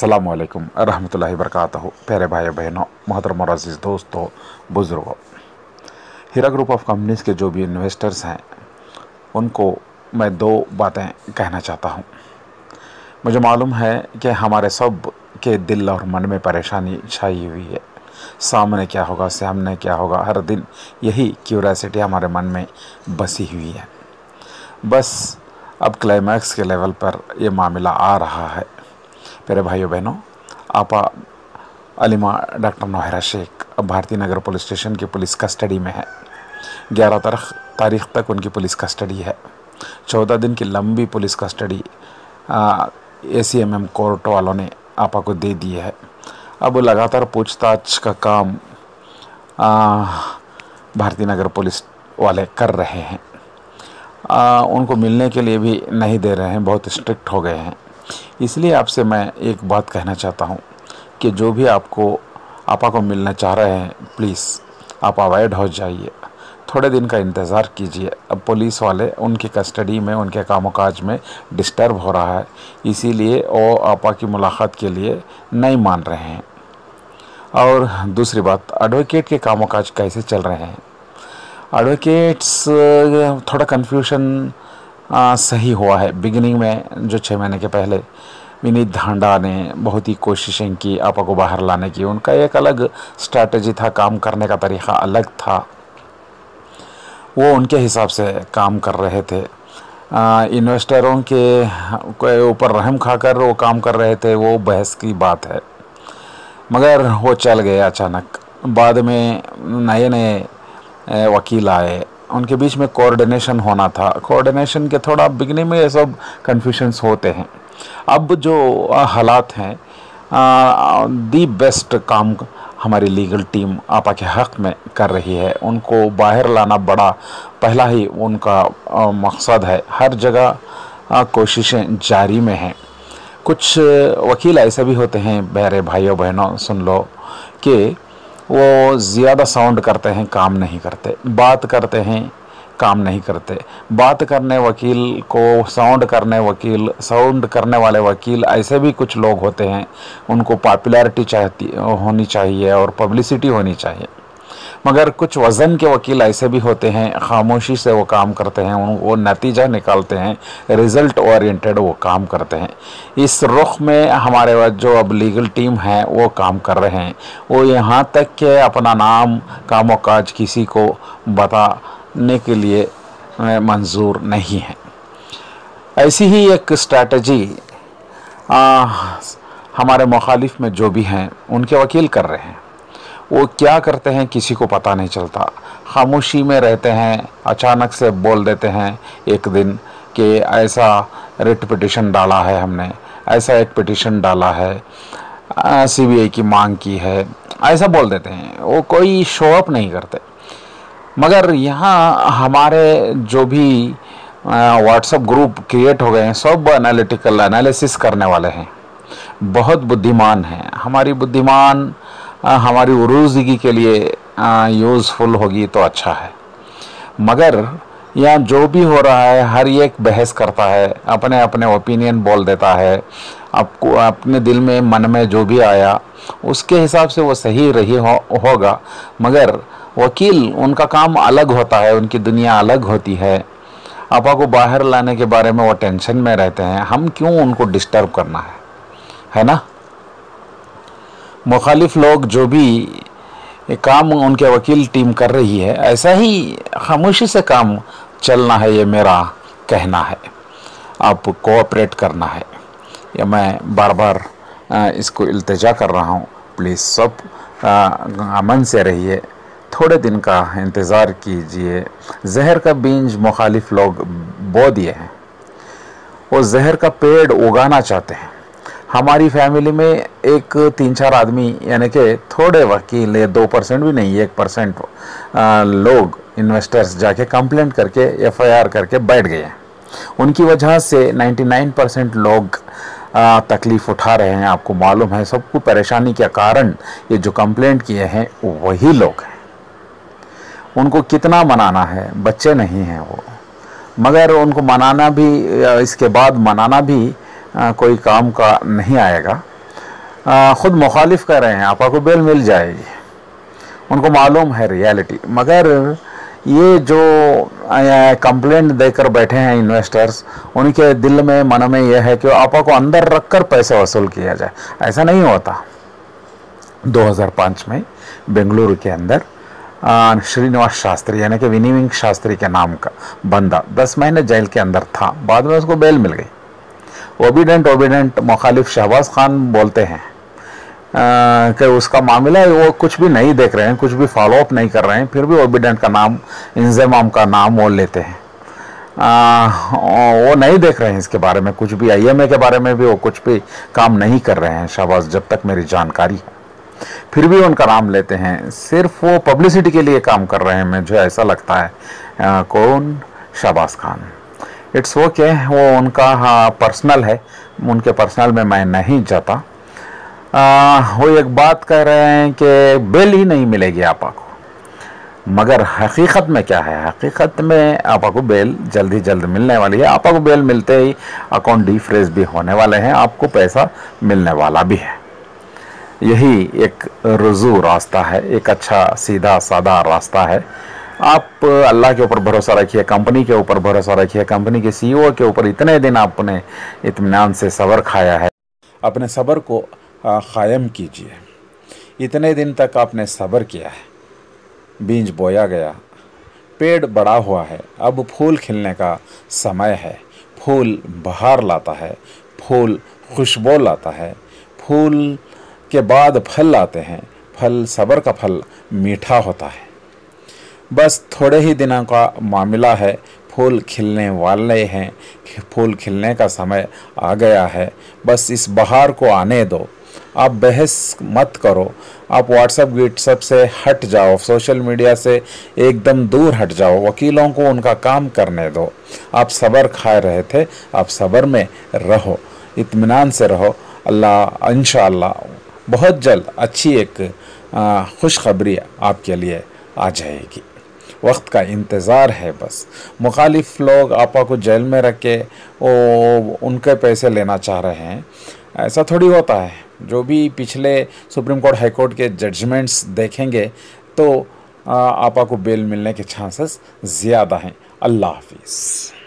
अस्सलामुअलैकुम रहमतुल्लाहि वबरकातुहू। प्यारे भाई बहनों, मोहतरम और अज़ीज़ दोस्तों, बुज़ुर्गों, हीरा ग्रुप ऑफ कंपनीज़ के जो भी इन्वेस्टर्स हैं उनको मैं दो बातें कहना चाहता हूं। मुझे मालूम है कि हमारे सब के दिल और मन में परेशानी छाई हुई है। सामने क्या होगा, सामने क्या होगा, हर दिन यही क्यूरियोसिटी हमारे मन में बसी हुई है। बस अब क्लाइमैक्स के लेवल पर ये मामला आ रहा है। प्यारे भाइयों बहनों, आपा अलीमा डॉक्टर नौहरा शेख अब भारतीय नगर पुलिस स्टेशन की पुलिस कस्टडी में है। 11 तारीख तक उनकी पुलिस कस्टडी है। 14 दिन की लंबी पुलिस कस्टडी ACMM कोर्ट वालों ने आपा को दे दी है। अब लगातार पूछताछ का काम भारतीय नगर पुलिस वाले कर रहे हैं। उनको मिलने के लिए भी नहीं दे रहे हैं, बहुत स्ट्रिक्ट हो गए हैं। इसलिए आपसे मैं एक बात कहना चाहता हूं कि जो भी आपा को मिलना चाह रहे हैं, प्लीज़ आप अवॉइड हो जाइए, थोड़े दिन का इंतज़ार कीजिए। अब पुलिस वाले उनकी कस्टडी में, उनके कामकाज में डिस्टर्ब हो रहा है, इसीलिए वो आपा की मुलाकात के लिए नहीं मान रहे हैं। और दूसरी बात, एडवोकेट के कामकाज कैसे चल रहे हैं? एडवोकेट्स थोड़ा कन्फ्यूजन सही हुआ है। बिगिनिंग में जो 6 महीने के पहले विनीत धांडा ने बहुत ही कोशिशें की आपा को बाहर लाने की। उनका एक अलग स्ट्रैटेजी था, काम करने का तरीक़ा अलग था, वो उनके हिसाब से काम कर रहे थे। इन्वेस्टरों के ऊपर रहम खाकर वो काम कर रहे थे, वो बहस की बात है। मगर वो चल गए अचानक। बाद में नए नए वकील आए, उनके बीच में कोऑर्डिनेशन होना था। कोऑर्डिनेशन के थोड़ा बिगनिंग में ये सब कन्फ्यूजन्स होते हैं। अब जो हालात हैं, दी बेस्ट काम हमारी लीगल टीम आपा के हक़ में कर रही है। उनको बाहर लाना बड़ा पहला ही उनका मकसद है। हर जगह कोशिशें जारी में हैं। कुछ वकील ऐसे भी होते हैं, मेरे भाइयों बहनों सुन लो, कि वो ज़्यादा साउंड करते हैं, काम नहीं करते, बात करते हैं, काम नहीं करते। बात करने वकील को साउंड करने वाले वकील ऐसे भी कुछ लोग होते हैं। उनको पॉपुलैरिटी होनी चाहिए और पब्लिसिटी होनी चाहिए। मगर कुछ वज़न के वकील ऐसे भी होते हैं, खामोशी से वो काम करते हैं, वो नतीजा निकालते हैं, रिज़ल्ट ओरिएंटेड वो काम करते हैं। इस रुख में हमारे जो अब लीगल टीम है वो काम कर रहे हैं। वो यहाँ तक कि अपना नाम कामकाज किसी को बताने के लिए मंजूर नहीं है। ऐसी ही एक स्ट्रैटेजी हमारे मुखालिफ में जो भी हैं उनके वकील कर रहे हैं। वो क्या करते हैं किसी को पता नहीं चलता, खामोशी में रहते हैं, अचानक से बोल देते हैं एक दिन कि ऐसा रिट पिटिशन डाला है हमने, ऐसा एक पिटिशन डाला है, CBI की मांग की है, ऐसा बोल देते हैं। वो कोई शो अप नहीं करते। मगर यहाँ हमारे जो भी व्हाट्सएप ग्रुप क्रिएट हो गए हैं, सब एनालिटिकल एनालिसिस करने वाले हैं, बहुत बुद्धिमान हैं। हमारी उरूज़गी के लिए यूज़फुल होगी तो अच्छा है। मगर यहाँ जो भी हो रहा है, हर एक बहस करता है, अपने अपने ओपिनियन बोल देता है। आपको अपने दिल में, मन में जो भी आया उसके हिसाब से वो सही रही होगा। मगर वकील, उनका काम अलग होता है, उनकी दुनिया अलग होती है। आपा को बाहर लाने के बारे में वो टेंशन में रहते हैं। हम क्यों उनको डिस्टर्ब करना है ना? मुखालिफ लोग जो भी काम उनके वकील टीम कर रही है, ऐसा ही खामोशी से काम चलना है, ये मेरा कहना है। आप कोऑपरेट करना है। या मैं बार बार इसको इल्तिजा कर रहा हूँ, प्लीज़ सब अमन से रहिए, थोड़े दिन का इंतज़ार कीजिए। जहर का बीज मुखालिफ लोग बो दिए हैं, वो जहर का पेड़ उगाना चाहते हैं। हमारी फैमिली में एक 3-4 आदमी, यानी कि थोड़े वकील, 2% भी नहीं, 1% लोग इन्वेस्टर्स जाके कंप्लेंट करके FIR करके बैठ गए हैं। उनकी वजह से 99% लोग तकलीफ़ उठा रहे हैं। आपको मालूम है, सबको परेशानी के कारण ये जो कंप्लेंट किए हैं वही लोग हैं। उनको कितना मनाना है, बच्चे नहीं हैं वो। मगर उनको मनाना भी, इसके बाद मनाना भी कोई काम का नहीं आएगा। ख़ुद मुखालिफ कर रहे हैं आपा को बेल मिल जाएगी, उनको मालूम है रियलिटी। मगर ये जो कंप्लेंट देकर बैठे हैं इन्वेस्टर्स, उनके दिल में मन में यह है कि आपा को अंदर रखकर पैसे वसूल किया जाए। ऐसा नहीं होता। 2005 में बेंगलुरु के अंदर श्रीनिवास शास्त्री यानी कि विनिविंग शास्त्री के नाम का बंदा 10 महीने जेल के अंदर था, बाद में उसको बेल मिल गई। ओबिडेंट मुखालिफ शहबाज खान बोलते हैं कि उसका मामला है, वो कुछ भी नहीं देख रहे हैं, कुछ भी फॉलोअप नहीं कर रहे हैं, फिर भी ओबिडेंट का नाम, इंजमाम का नाम वो लेते हैं। वो नहीं देख रहे हैं इसके बारे में कुछ भी, IMA के बारे में भी वो कुछ भी काम नहीं कर रहे हैं शहबाज, जब तक मेरी जानकारी है। फिर भी उनका नाम लेते हैं, सिर्फ वो पब्लिसिटी के लिए काम कर रहे हैं, मुझे ऐसा लगता है। कौन? शहबाज खान। इट्स ओके, वो उनका पर्सनल है, उनके पर्सनल में मैं नहीं जाता। वो एक बात कह रहे हैं कि बेल ही नहीं मिलेगी आपा को, मगर हकीकत में क्या है? हकीकत में आपा को बेल जल्द ही जल्द मिलने वाली है। आपा को बेल मिलते ही अकाउंट डीफ्रीज भी होने वाले हैं, आपको पैसा मिलने वाला भी है। यही एक रुजू रास्ता है, एक अच्छा सीधा सादा रास्ता है। आप अल्लाह के ऊपर भरोसा रखिए, कंपनी के ऊपर भरोसा रखिए, कंपनी के CEO के ऊपर इतने दिन आपने इत्मीनान से सब्र खाया है, अपने सब्र को कायम कीजिए। इतने दिन तक आपने सब्र किया है, बीज बोया गया, पेड़ बड़ा हुआ है, अब फूल खिलने का समय है। फूल बहार लाता है, फूल खुशबू लाता है, फूल के बाद फल आते हैं, फल सब्र का फल मीठा होता है। बस थोड़े ही दिनों का मामला है, फूल खिलने वाले हैं, फूल खिलने का समय आ गया है। बस इस बहार को आने दो, आप बहस मत करो, आप व्हाट्सएप से हट जाओ, सोशल मीडिया से एकदम दूर हट जाओ, वकीलों को उनका काम करने दो। आप सब्र खा रहे थे, आप सब्र में रहो, इत्मीनान से रहो। अल्लाह इंशाअल्लाह बहुत जल्द अच्छी एक खुशखबरी आपके लिए आ जाएगी। वक्त का इंतज़ार है बस। मुखालिफ लोग आपा को जेल में रख के उनके पैसे लेना चाह रहे हैं, ऐसा थोड़ी होता है। जो भी पिछले सुप्रीम कोर्ट, हाई कोर्ट के जजमेंट्स देखेंगे तो आपा को बेल मिलने के चांसेस ज़्यादा हैं। अल्लाह हाफिज़।